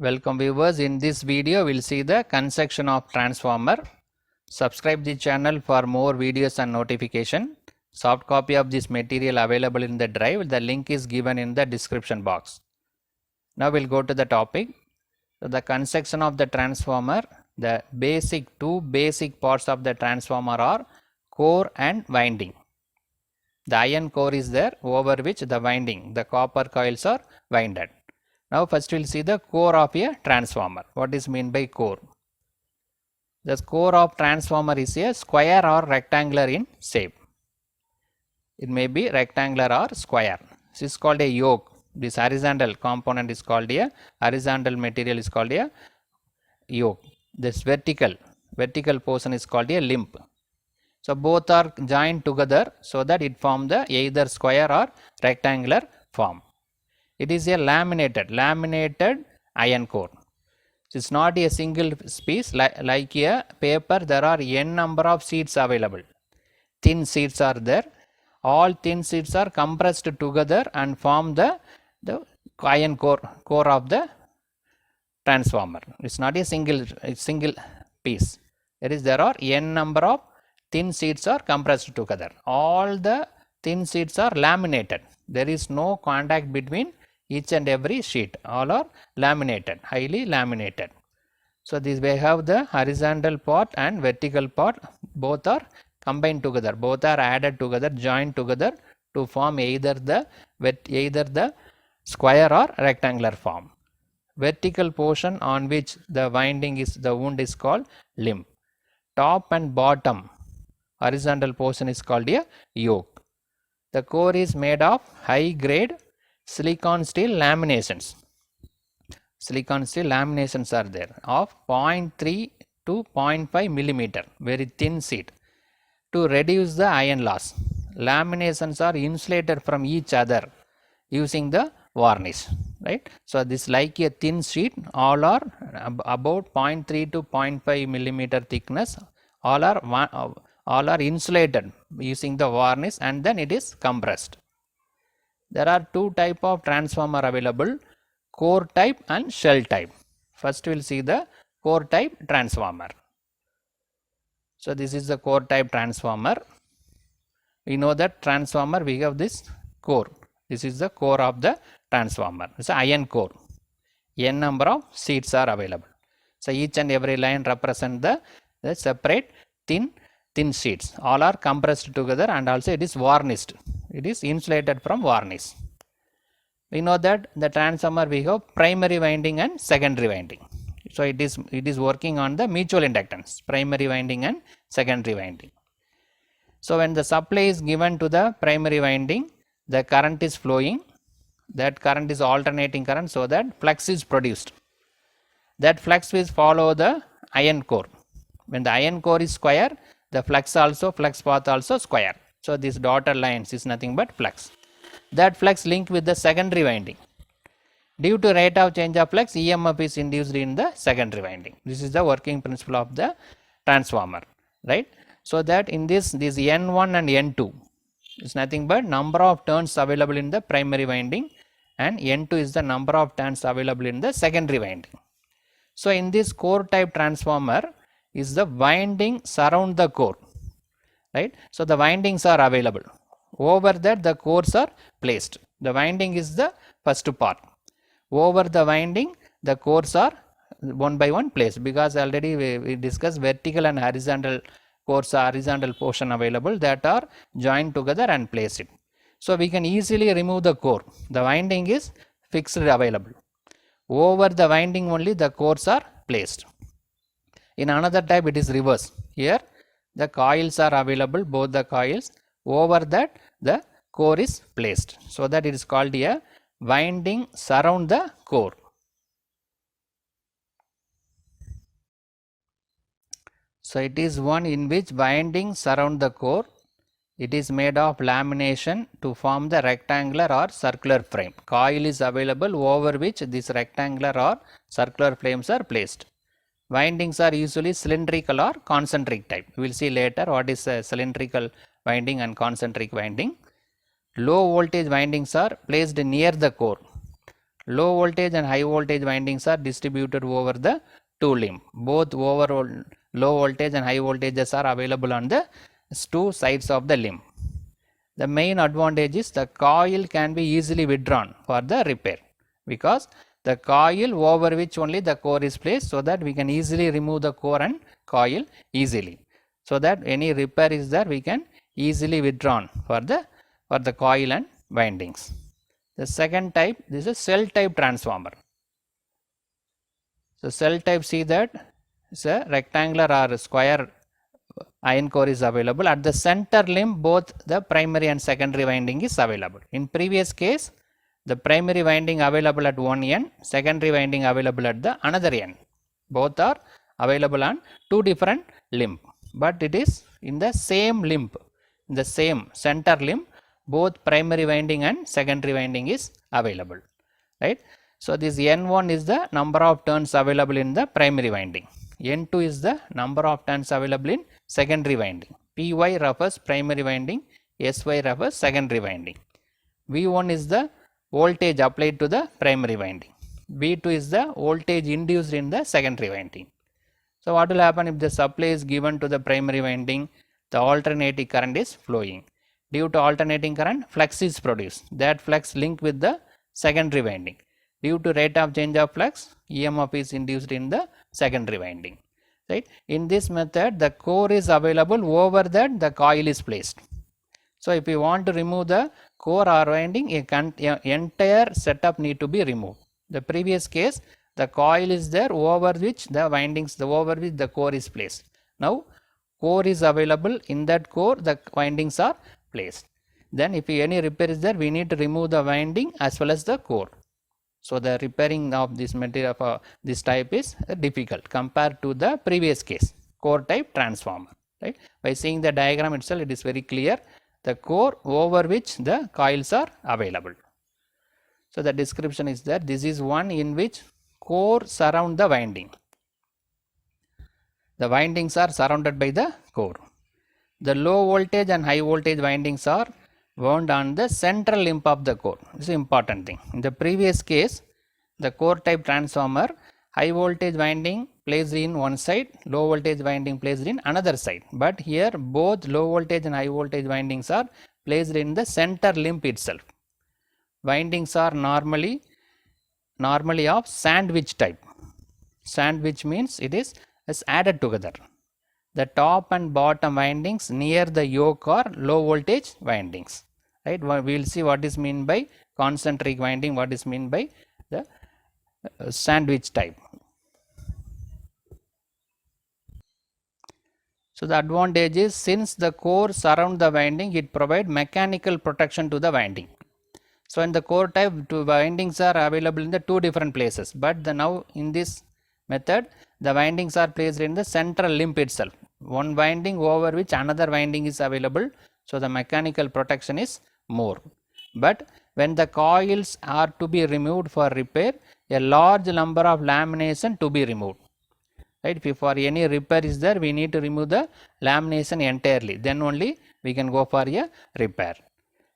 Welcome viewers. In this video we will see the construction of transformer. Subscribe the channel for more videos and notification. Soft copy of this material available in the drive. The link is given in the description box. Now we will go to the topic. So the construction of the transformer. The two basic parts of the transformer are core and winding. The iron core is there over which the winding, the copper coils are winded. Now first we will see the core of a transformer. What is meant by core? The core of transformer is a square or rectangular in shape. It may be rectangular or square. This is called a yoke. This horizontal component is called a horizontal material is called a yoke. This vertical portion is called a limb. So both are joined together so that it forms the either square or rectangular form. It is a laminated iron core. It is not a single piece like a paper. There are n number of sheets available. Thin sheets are there. All thin sheets are compressed together and form the iron core of the transformer. It is not a single piece. There are n number of thin sheets are compressed together. All the thin sheets are laminated. There is no contact between each and every sheet. All are laminated, highly laminated. So this we have the horizontal part and vertical part. Both are combined together. Both are added together, joined together to form either the square or rectangular form. Vertical portion on which the wound is called limb. Top and bottom horizontal portion is called a yoke. The core is made of high grade silicon steel laminations. Silicon steel laminations are there of 0.3 to 0.5 millimeter, very thin sheet, to reduce the iron loss. Laminations are insulated from each other using the varnish, right? So this like a thin sheet, all are about 0.3 to 0.5 millimeter thickness. All are insulated using the varnish, and then it is compressed. There are two type of transformer available, core type and shell type. First we will see the core type transformer. So this is the core type transformer. We know that transformer we have this core. This is the core of the transformer. It is an iron core. N number of sheets are available. So each and every line represent the separate thin sheets. All are compressed together, and also it is varnished. It is insulated from varnish. We know that the transformer we have primary winding and secondary winding. So it is working on the mutual inductance, primary winding and secondary winding. So when the supply is given to the primary winding, the current is flowing. That current is alternating current, so that flux is produced. That flux will follow the iron core. When the iron core is square, the flux path also square. So this dotted lines is nothing but flux. That flux linked with the secondary winding. Due to rate of change of flux, EMF is induced in the secondary winding. This is the working principle of the transformer, right? So that in this N1 and N2 is nothing but number of turns available in the primary winding, and N2 is the number of turns available in the secondary winding. So in this core type transformer is the winding surround the core, right? So the windings are available. Over that the cores are placed. The winding is the first part. Over the winding the cores are one by one placed, because already we discussed vertical and horizontal cores are horizontal portion available that are joined together and place it. So we can easily remove the core. The winding is fixed available. Over the winding only the cores are placed. In another type it is reverse. Here the coils are available, both the coils. Over that the core is placed, so that it is called a winding surround the core. So it is one in which winding surround the core. It is made of lamination to form the rectangular or circular frame. Coil is available over which this rectangular or circular frames are placed. Windings are usually cylindrical or concentric type. We will see later what is a cylindrical winding and concentric winding. Low voltage windings are placed near the core. low voltage and high voltage windings are distributed over the two limb. Both overall low voltage and high voltages are available on the two sides of the limb. The main advantage is the coil can be easily withdrawn for the repair, because the coil over which only the core is placed, so that we can easily remove the core and coil easily, so that any repair is there we can easily withdrawn for the coil and windings. The second type, this is cell type transformer. So cell type, see that it's a rectangular or square iron core is available. At the center limb, both the primary and secondary winding is available. In previous case, the primary winding available at one end, secondary winding available at the another end. Both are available on two different limb, but it is in the same limb, in the same center limb, both primary winding and secondary winding is available, right? So this N1 is the number of turns available in the primary winding. N2 is the number of turns available in secondary winding. Py refers primary winding, Sy refers secondary winding. V1 is the voltage applied to the primary winding. V2 is the voltage induced in the secondary winding. So what will happen if the supply is given to the primary winding? The alternating current is flowing. Due to alternating current, flux is produced. That flux linked with the secondary winding. Due to rate of change of flux, EMF is induced in the secondary winding. Right? In this method, the core is available, over that the coil is placed. So if you want to remove the core or winding, a entire setup need to be removed. The previous case, the coil is there, over which the windings, over which the core is placed. Now core is available, in that core the windings are placed. Then if any repair is there, we need to remove the winding as well as the core. So the repairing of this material of this type is difficult compared to the previous case, core type transformer. Right? By seeing the diagram itself, it is very clear. The core over which the coils are available. So the description is there. This is one in which core surround the winding. The windings are surrounded by the core. The low voltage and high voltage windings are wound on the central limb of the core. This is an important thing. In the previous case, the core type transformer, high voltage winding placed in one side, low voltage winding placed in another side. But here both low voltage and high voltage windings are placed in the center limb itself. Windings are normally of sandwich type. Sandwich means it is added together. The top and bottom windings near the yoke are low voltage windings. Right? We will see what is meant by concentric winding, what is meant by the sandwich type. So the advantage is, since the core surround the winding, it provides mechanical protection to the winding. So in the core type, two windings are available in the two different places, but now in this method, the windings are placed in the central limb itself. One winding over which another winding is available, so the mechanical protection is more. But when the coils are to be removed for repair, a large number of lamination to be removed. Right? If for any repair is there, we need to remove the lamination entirely. Then only we can go for a repair.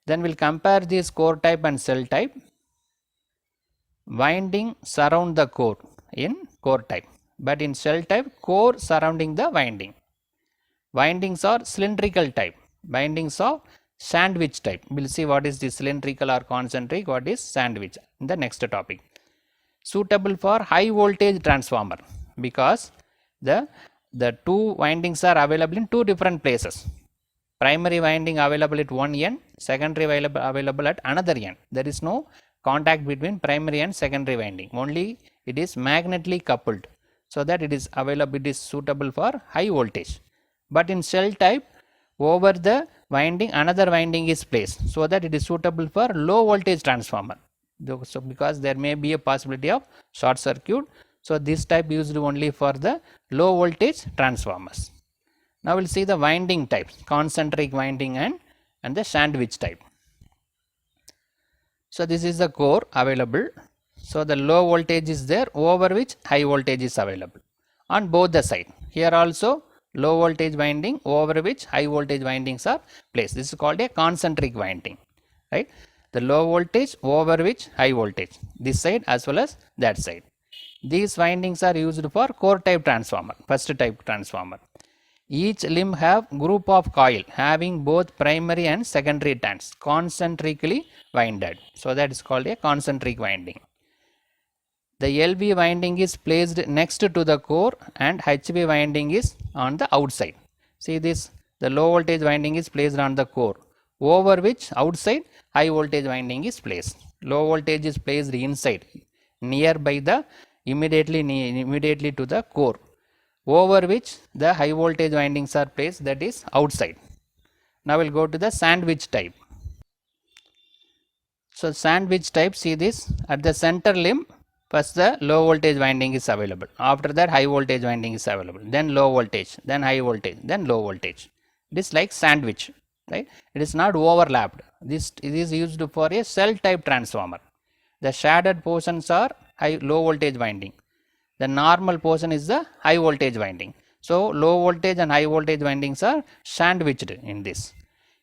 Then we'll compare this core type and cell type. Winding surround the core in core type, but in cell type, core surrounding the winding. Windings are cylindrical type. Windings of sandwich type. We'll see what is the cylindrical or concentric, what is sandwich in the next topic. Suitable for high voltage transformer, because the two windings are available in two different places. Primary winding available at one end, secondary available at another end. There is no contact between primary and secondary winding. Only it is magnetically coupled, so that it is available, it is suitable for high voltage. But in cell type, over the winding another winding is placed, so that it is suitable for low voltage transformer. So because there may be a possibility of short circuit, so this type used only for the low voltage transformers. Now we'll see the winding types, concentric winding and the sandwich type. So this is the core available. So the low voltage is there, over which high voltage is available on both the side. Here also low voltage winding, over which high voltage windings are placed. This is called a concentric winding. Right? the low voltage over which high voltage, this side as well as that side. These windings are used for core type transformer, first type transformer. Each limb have group of coil having both primary and secondary turns concentrically winded. So that is called a concentric winding. The LV winding is placed next to the core and HV winding is on the outside. See this, the low voltage winding is placed on the core, over which outside high voltage winding is placed. Low voltage is placed inside, nearby the immediately to the core, over which the high voltage windings are placed, that is outside. Now we'll go to the sandwich type. So sandwich type, see this, at the center limb first the low voltage winding is available, after that high voltage winding is available, then low voltage, then high voltage, then low voltage. It is like sandwich, right? It is not overlapped. This is used for a cell type transformer. The shaded portions are low voltage winding. The normal portion is the high voltage winding. So low voltage and high voltage windings are sandwiched in this.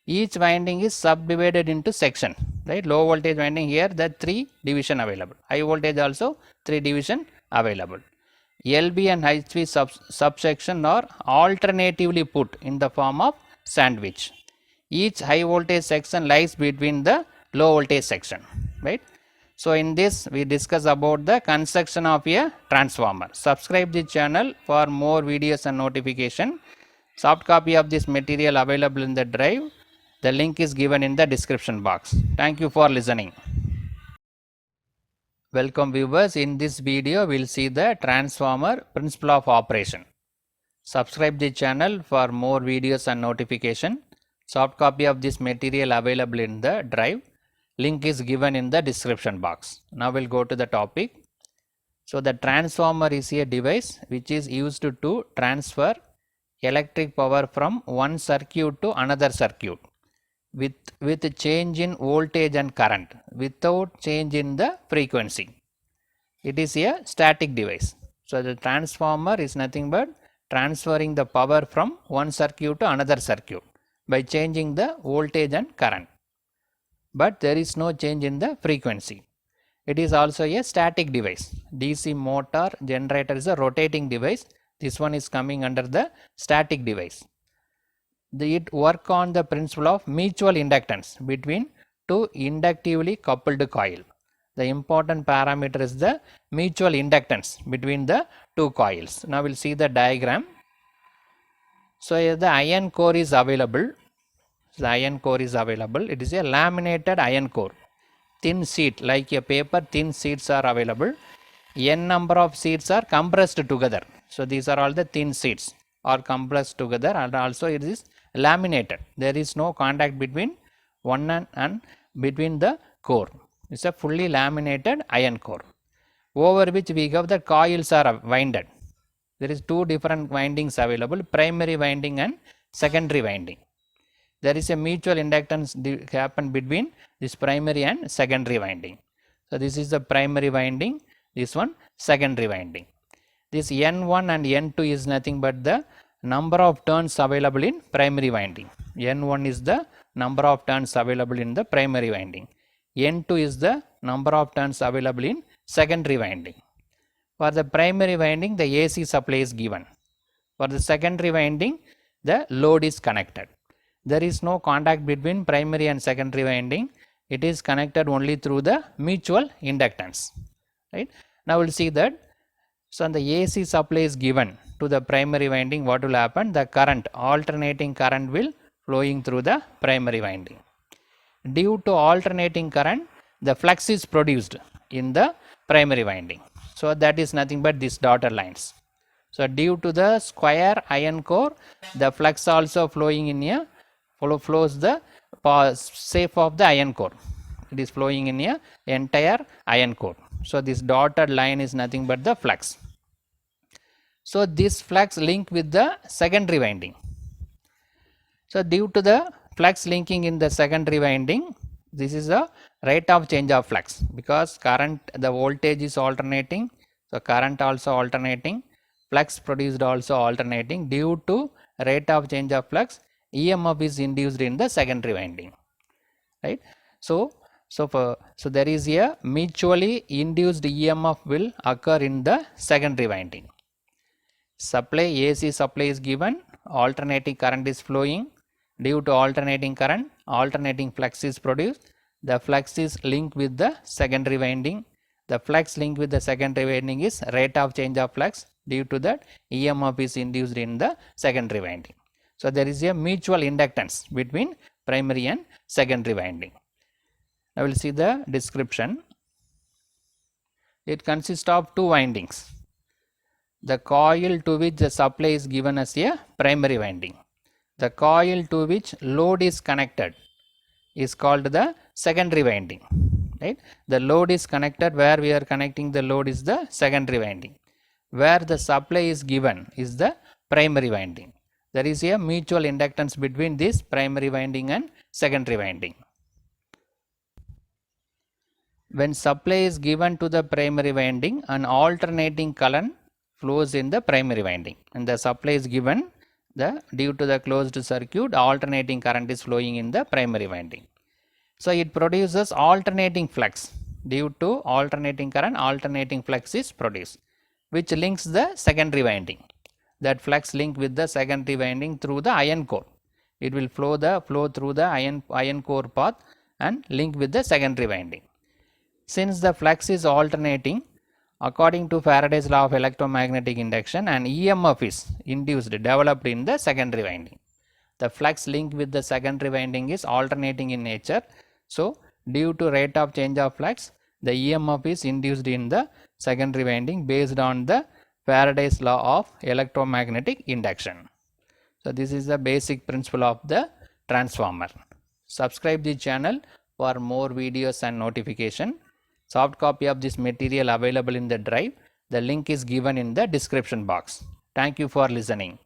Each winding is subdivided into section, right? Low voltage winding, here the 3 division available. High voltage also 3 division available. LB and HV subsection are alternatively put in the form of sandwich. Each high voltage section lies between the low voltage section, right? So in this we discuss about the construction of a transformer. Subscribe the channel for more videos and notification. Soft copy of this material available in the drive. The link is given in the description box. Thank you for listening. Welcome viewers. In this video we will see the transformer principle of operation. Subscribe the channel for more videos and notification. Soft copy of this material available in the drive. Link is given in the description box. Now we'll go to the topic. So the transformer is a device which is used to transfer electric power from one circuit to another circuit with change in voltage and current without change in the frequency. It is a static device. So the transformer is nothing but transferring the power from one circuit to another circuit by changing the voltage and current, but there is no change in the frequency. It is also a static device. DC motor generator is a rotating device. This one is coming under the static device. It work on the principle of mutual inductance between two inductively coupled coil. The important parameter is the mutual inductance between the two coils. Now we'll see the diagram. So here the iron core is available. The iron core is available. It is a laminated iron core. Thin sheet, like a paper, thin sheets are available. N number of sheets are compressed together. So these are all the thin sheets are compressed together, and also it is laminated. There is no contact between one and between the core. It's a fully laminated iron core, over which we have the coils are winded. There is 2 different windings available, primary winding and secondary winding. There is a mutual inductance happen between this primary and secondary winding. So this is the primary winding, this one secondary winding. This N1 and N2 is nothing but the number of turns available in primary winding. N1 is the number of turns available in the primary winding. N2 is the number of turns available in secondary winding. For the primary winding, the AC supply is given. For the secondary winding, the load is connected. There is no contact between primary and secondary winding. It is connected only through the mutual inductance. Right? Now we'll see that. So the AC supply is given to the primary winding. What will happen? The current, alternating current will flowing through the primary winding. Due to alternating current, the flux is produced in the primary winding. So that is nothing but these dotted lines. So due to the square iron core, the flux also flowing in a flows the shape of the iron core. It is flowing in a entire iron core. So this dotted line is nothing but the flux. So this flux link with the secondary winding. So due to the flux linking in the secondary winding, this is a rate of change of flux, because current, the voltage is alternating, so current also alternating, flux produced also alternating. Due to rate of change of flux, EMF is induced in the secondary winding, right? So So there is a mutually induced EMF will occur in the secondary winding. Supply AC supply is given, alternating current is flowing. Due to alternating current, alternating flux is produced. The flux is linked with the secondary winding. The flux linked with the secondary winding is rate of change of flux. Due to that, EMF is induced in the secondary winding. So there is a mutual inductance between primary and secondary winding. Now we will see the description. It consists of two windings. The coil to which the supply is given as a primary winding. The coil to which load is connected is called the secondary winding. Right? The load is connected, where we are connecting the load is the secondary winding. Where the supply is given is the primary winding. There is a mutual inductance between this primary winding and secondary winding. When supply is given to the primary winding, an alternating current flows in the primary winding, and the supply is given, due to the closed circuit, alternating current is flowing in the primary winding. So it produces alternating flux. Due to alternating current, alternating flux is produced, which links the secondary winding. That flux linked with the secondary winding through the iron core. It will flow through the iron core path and link with the secondary winding. Since the flux is alternating, according to Faraday's law of electromagnetic induction, an EMF is induced, developed in the secondary winding. The flux linked with the secondary winding is alternating in nature. So due to rate of change of flux, the EMF is induced in the secondary winding based on the Faraday's law of electromagnetic induction. So this is the basic principle of the transformer. Subscribe the channel for more videos and notification. Soft copy of this material available in the drive. The link is given in the description box. Thank you for listening.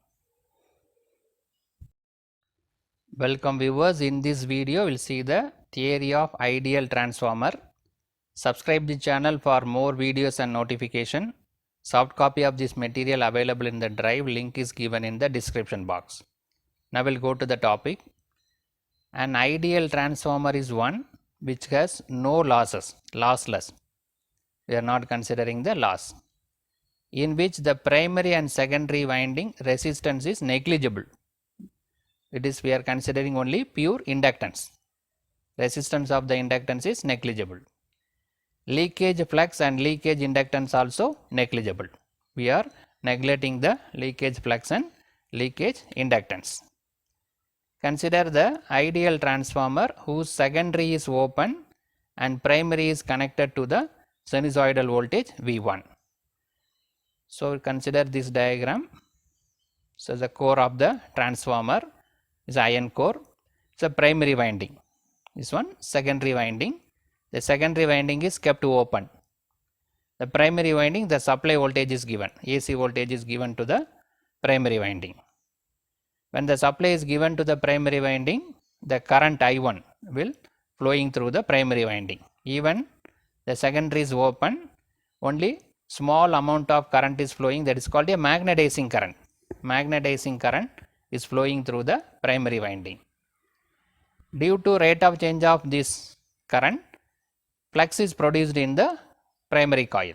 Welcome viewers. In this video, we will see the theory of ideal transformer. Subscribe the channel for more videos and notification. Soft copy of this material available in the drive. Link is given in the description box. Now we will go to the topic. An ideal transformer is one which has no losses, lossless. We are not considering the loss. In which the primary and secondary winding resistance is negligible. We are considering only pure inductance. Resistance of the inductance is negligible. Leakage flux and leakage inductance also negligible. We are neglecting the leakage flux and leakage inductance. Consider the ideal transformer whose secondary is open and primary is connected to the sinusoidal voltage V1. So consider this diagram. So the core of the transformer is iron core. It's a primary winding. This one secondary winding. The secondary winding is kept open. The primary winding, the supply voltage is given. AC voltage is given to the primary winding. When the supply is given to the primary winding, the current I1 will flowing through the primary winding. Even the secondary is open, only small amount of current is flowing, that is called a magnetizing current. Magnetizing current is flowing through the primary winding. Due to rate of change of this current, flux is produced in the primary coil.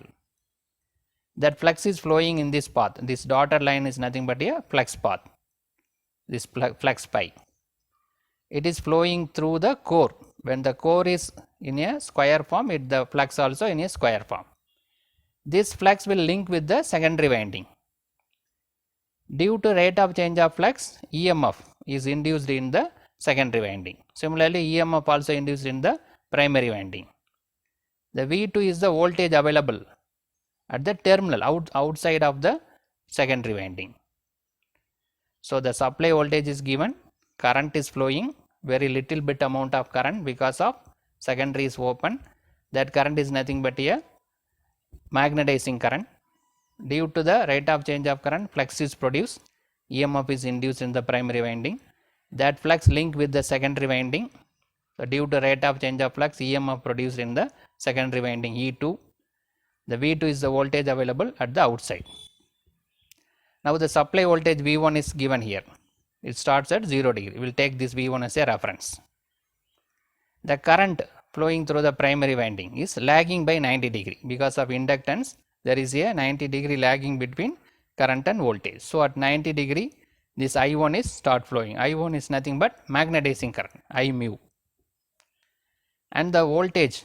That flux is flowing in this path. This dotted line is nothing but a flux path. This flux pi. It is flowing through the core. When the core is in a square form, the flux also in a square form. This flux will link with the secondary winding. Due to rate of change of flux, EMF is induced in the secondary winding. Similarly, EMF also induced in the primary winding. The V2 is the voltage available at the terminal outside of the secondary winding. So the supply voltage is given, current is flowing, very little bit amount of current because of secondary is open. That current is nothing but a magnetizing current. Due to the rate of change of current, flux is produced, EMF is induced in the primary winding. That flux linked with the secondary winding. So due to rate of change of flux, EMF produced in the secondary winding E2. The V2 is the voltage available at the outside. Now the supply voltage V1 is given here. It starts at 0 degree. We will take this V1 as a reference. The current flowing through the primary winding is lagging by 90 degree. Because of inductance, there is a 90 degree lagging between current and voltage. So at 90 degree, this I1 is start flowing. I1 is nothing but magnetizing current, I mu. And the voltage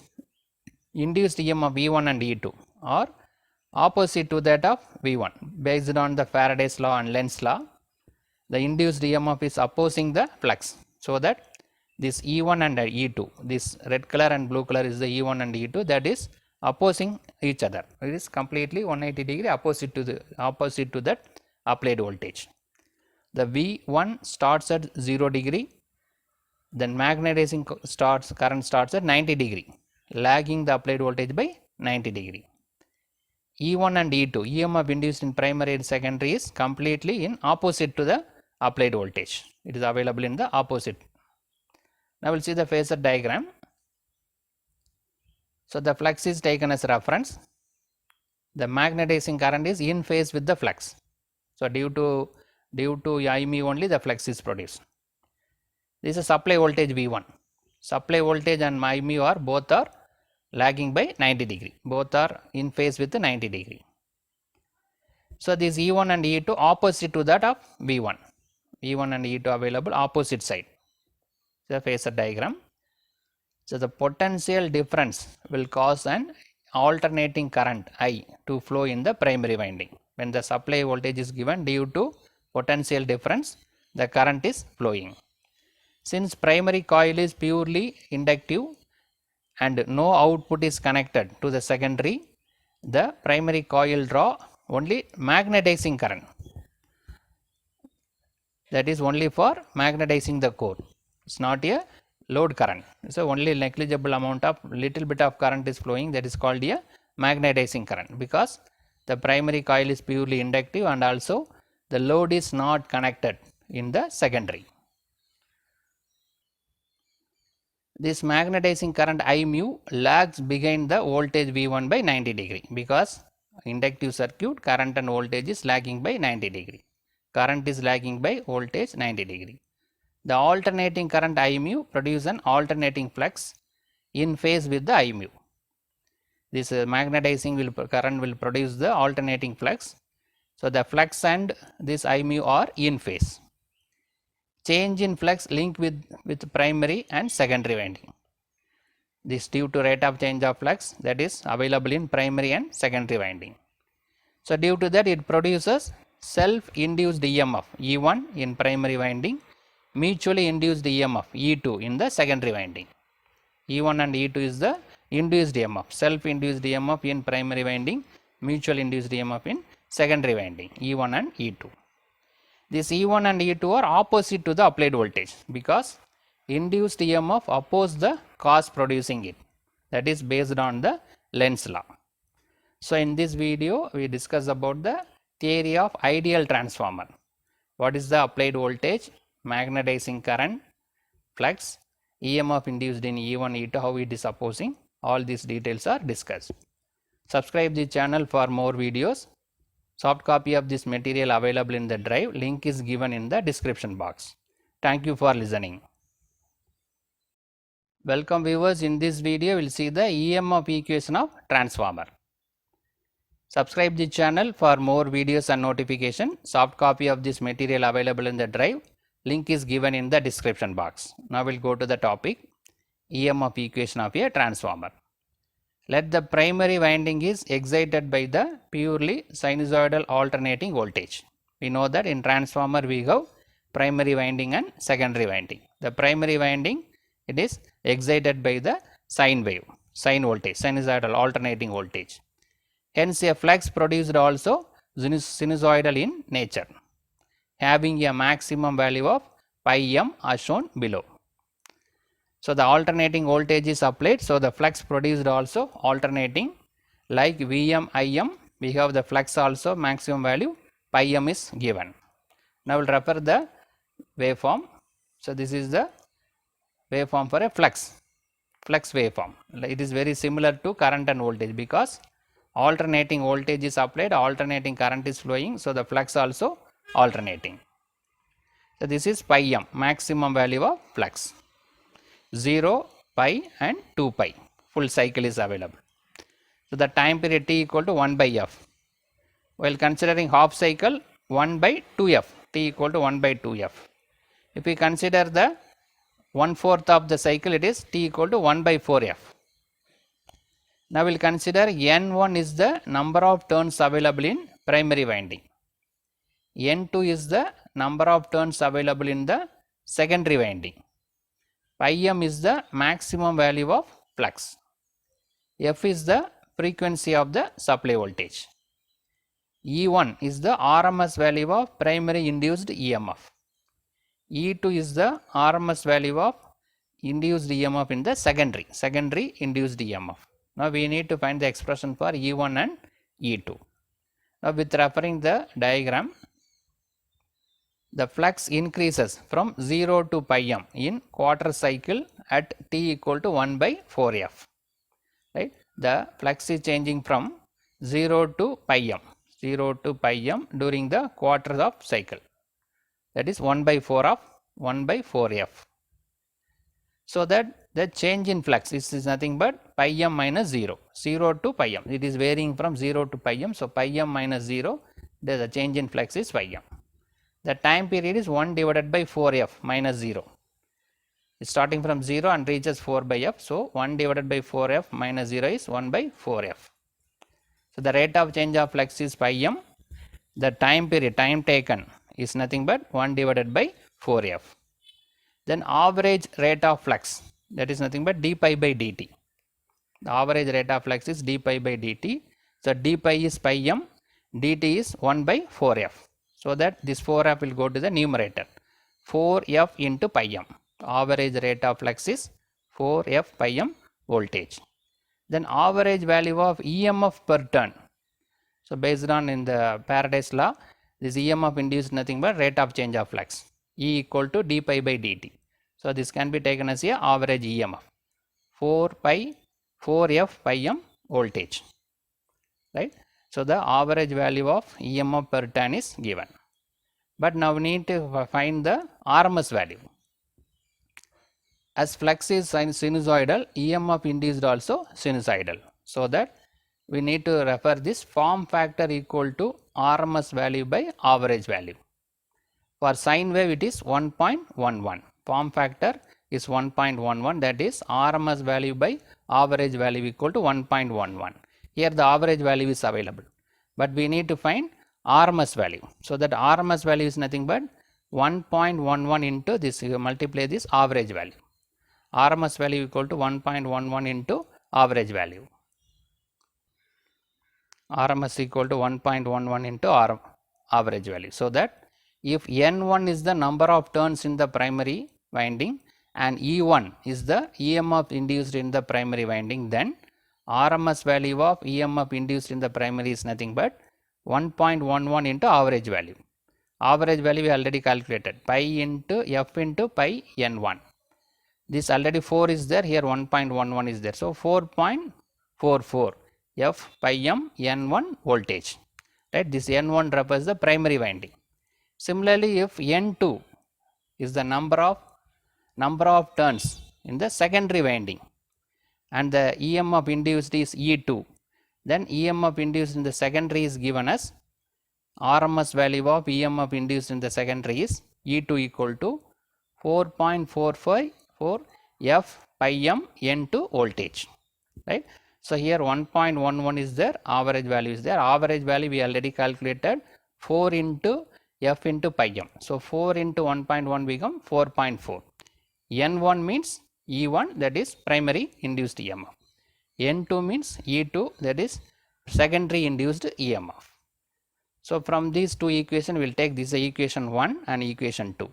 induced EMF V1 and E2 are opposite to that of V1. Based on the Faraday's law and Lenz's law, the induced EMF is opposing the flux. So that this E1 and E2, this red color and blue color is the E1 and E2, that is opposing each other. It is completely 180 degree opposite to that applied voltage. The V1 starts at 0 degree, then magnetizing current starts at 90 degree, lagging the applied voltage by 90 degree. E1 and E2, EMF induced in primary and secondary is completely in opposite to the applied voltage. It is available in the opposite. Now we'll see the phasor diagram. So the flux is taken as reference. The magnetizing current is in phase with the flux. So due to I mu only the flux is produced. This is supply voltage V1. Supply voltage and I mu are both are lagging by 90 degree. Both are in phase with the 90 degree. So this E1 and E2 opposite to that of V1. E1 and E2 available opposite side. The phasor diagram. So the potential difference will cause an alternating current I to flow in the primary winding. When the supply voltage is given, due to potential difference, the current is flowing. Since primary coil is purely inductive and no output is connected to the secondary, the primary coil draw only magnetizing current. That is only for magnetizing the core. It's not a load current. So only negligible amount of little bit of current is flowing, that is called a magnetizing current, because the primary coil is purely inductive and also the load is not connected in the secondary. This magnetizing current I mu lags behind the voltage V1 by 90 degree, because inductive circuit current and voltage is lagging by 90 degree. Current is lagging by voltage 90 degree. The alternating current I mu produce an alternating flux in phase with the I mu. This magnetizing current will produce the alternating flux. So the flux and this I mu are in phase. Change in flux linked with primary and secondary winding. This due to rate of change of flux that is available in primary and secondary winding. So due to that, it produces self-induced EMF E1 in primary winding, mutually induced EMF E2 in the secondary winding. E1 and E2 is the induced EMF, self-induced EMF in primary winding, mutual induced EMF in secondary winding, E1 and E2. This E1 and E2 are opposite to the applied voltage, because induced EMF oppose the cause producing it. That is based on the Lenz's law. So in this video, we discuss about the theory of ideal transformer. What is the applied voltage, magnetizing current, flux, EMF induced in E1, E2, how it is opposing, all these details are discussed. Subscribe the channel for more videos. Soft copy of this material available in the drive. Link is given in the description box. Thank you for listening. Welcome viewers. In this video, we will see the EMF equation of transformer. Subscribe the channel for more videos and notification. Soft copy of this material available in the drive. Link is given in the description box. Now we will go to the topic, EMF equation of a transformer. Let the primary winding is excited by the purely sinusoidal alternating voltage. We know that in transformer we have primary winding and secondary winding. The primary winding, it is excited by the sine wave, sine voltage, sinusoidal alternating voltage. Hence a flux produced also sinusoidal in nature, having a maximum value of pi m as shown below. So the alternating voltage is applied, so the flux produced also alternating, like Vm Im, we have the flux also maximum value pi m is given. Now we will refer the waveform. So this is the waveform for a flux waveform. It is very similar to current and voltage, because alternating voltage is applied, alternating current is flowing, so the flux also alternating. So this is pi m, maximum value of flux. 0, pi and 2 pi. Full cycle is available. So the time period T equal to 1 by F. While considering half cycle, 1 by 2F, T equal to 1 by 2F. If we consider the 1/4 of the cycle, it is T equal to 1 by 4F. Now we will consider N1 is the number of turns available in primary winding. N2 is the number of turns available in the secondary winding. Pi m is the maximum value of flux. F is the frequency of the supply voltage. E1 is the RMS value of primary induced EMF. E2 is the RMS value of induced EMF in the secondary induced EMF. Now we need to find the expression for E1 and E2. Now with referring the diagram, the flux increases from 0 to pi m in quarter cycle at T equal to 1 by 4F. Right? The flux is changing from 0 to pi m during the quarter of cycle. That is 1 by 4 of 1 by 4F. So that the change in flux is nothing but pi m minus 0, 0 to pi m. It is varying from 0 to pi m. So pi m minus 0, the change in flux is pi m. The time period is 1 divided by 4F minus 0. It's starting from 0 and reaches 4 by F. So 1 divided by 4F minus 0 is 1 by 4F. So the rate of change of flux is pi m. The time period, time taken is nothing but 1 divided by 4F. Then average rate of flux, that is nothing but d pi by dt. The average rate of flux is d pi by dt. So d pi is pi m, dt is 1 by 4F. So that this 4F will go to the numerator. 4F into pi m. Average rate of flux is 4F pi m voltage. Then average value of EMF per turn. So based on in the Faraday's law, this EMF induced nothing but rate of change of flux. E equal to d pi by dt. So this can be taken as a average EMF. 4F pi m voltage. Right? So the average value of EMF per turn is given. But now we need to find the RMS value. As flux is sinusoidal, EMF induced also sinusoidal. So that we need to refer this form factor equal to RMS value by average value. For sine wave it is 1.11. Form factor is 1.11, that is RMS value by average value equal to 1.11. Here the average value is available, but we need to find RMS value. So that RMS value is nothing but 1.11 into this, you multiply this average value. RMS value equal to 1.11 into average value. RMS equal to 1.11 into average value. So that if N1 is the number of turns in the primary winding and E1 is the EMF induced in the primary winding, then RMS value of EMF induced in the primary is nothing but 1.11 into average value. Average value we already calculated, pi into F into pi N1. This already 4 is there, here 1.11 is there. So 4.44 F pi m N1 voltage. Right? This N1 represents the primary winding. Similarly, if N2 is the number of turns in the secondary winding and the EMF induced is E2, then EMF induced in the secondary is given as RMS value of EMF induced in the secondary is E2 equal to 4.454 F pi m N2 voltage. Right? So here 1.11 is there, average value is there. Average value we already calculated 4 into F into pi m. So 4 into 1.1 become 4.4. N1 means E1, that is primary induced EMF. N2 means E2, that is secondary induced EMF. So from these two equations we will take this equation 1 and equation 2.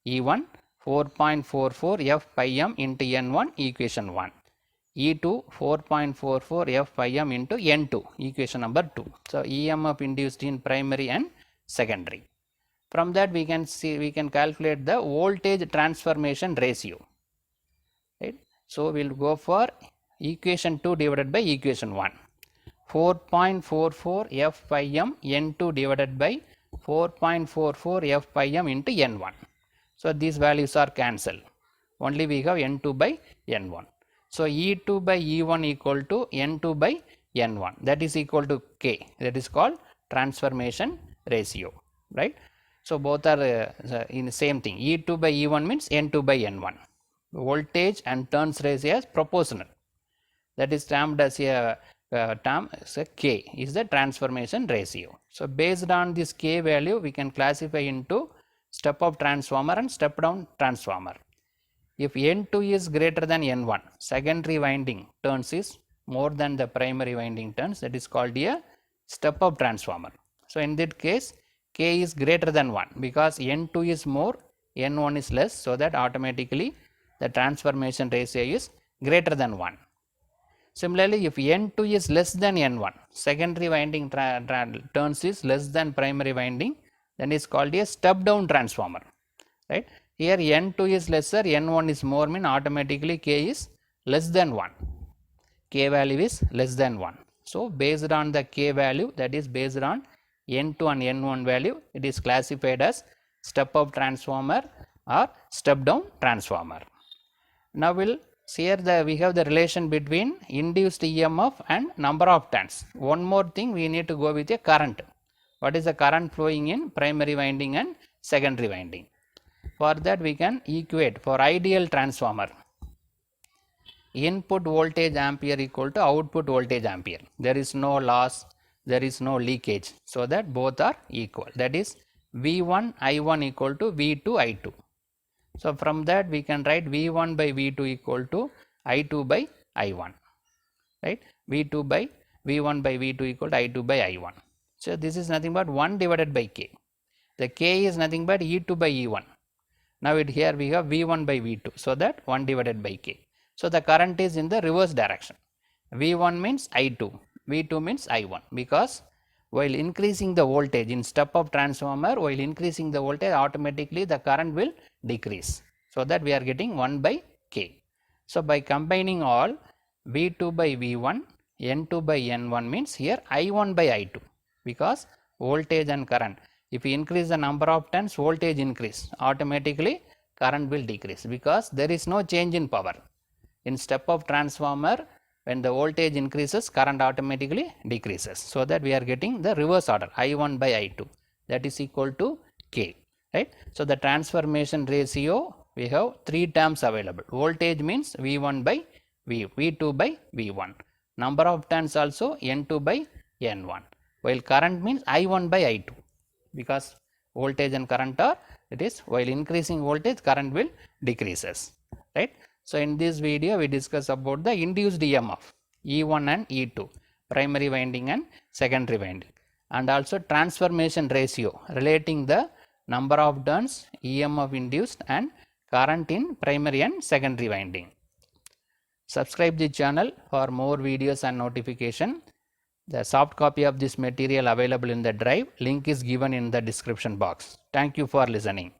E1 4.44 F pi m into N1 equation 1. E2 4.44 F pi m into N2 equation number 2. So EMF induced in primary and secondary. From that we can calculate the voltage transformation ratio. Right? So we will go for equation 2 divided by equation 1. 4.44 F pi m N2 divided by 4.44 F pi m into N1. So these values are cancelled. Only we have N2 by N1. So E2 by E1 equal to N2 by N1, that is equal to K, that is called transformation ratio, right. So both are in the same thing. E2 by E1 means N2 by N1. Voltage and turns ratio is proportional, that is termed as a term as a K is the transformation ratio. So based on this K value we can classify into step up transformer and step down transformer. If N2 is greater than N1, secondary winding turns is more than the primary winding turns, that is called a step up transformer. So in that case K is greater than 1 because N2 is more, N1 is less, so that automatically the transformation ratio is greater than 1. Similarly, if N2 is less than N1, secondary winding turns is less than primary winding, then is called a step down transformer, right. Here N2 is lesser, N1 is more, mean automatically K is less than 1, K value is less than 1. So based on the K value, that is based on N2 and N1 value, it is classified as step up transformer or step down transformer. Now we'll see here we have the relation between induced EMF and number of turns. One more thing, we need to go with a current. What is the current flowing in primary winding and secondary winding? For that we can equate for ideal transformer, input voltage ampere equal to output voltage ampere. There is no loss, there is no leakage, so that both are equal. That is V1 I1 equal to V2 I2. So from that we can write V1 by V2 equal to I2 by I1, right. V2 by V1 by V2 equal to I2 by I1. So this is nothing but 1 divided by K. The K is nothing but E2 by E1. Now here we have V1 by V2, so that 1 divided by K. So the current is in the reverse direction. V1 means I2, V2 means I1, because while increasing the voltage in step up transformer, while increasing the voltage, automatically the current will decrease, so that we are getting 1 by K. So by combining all, V2 by V1, N2 by N1 means here I1 by I2, because voltage and current, if we increase the number of turns, voltage increase, automatically current will decrease, because there is no change in power. In step up transformer, when the voltage increases, current automatically decreases, so that we are getting the reverse order, I1 by I2, that is equal to K, right. So the transformation ratio, we have 3 terms available. Voltage means V1 by V2 by V1, number of turns also N2 by N1, while current means I1 by I2, because voltage and current are, it is while increasing voltage, current will decreases, right. So in this video we discuss about the induced EMF E1 and E2, primary winding and secondary winding, and also transformation ratio relating the number of turns, EMF induced and current in primary and secondary winding. Subscribe the channel for more videos and notification. The soft copy of this material available in the drive, link is given in the description box. Thank you for listening.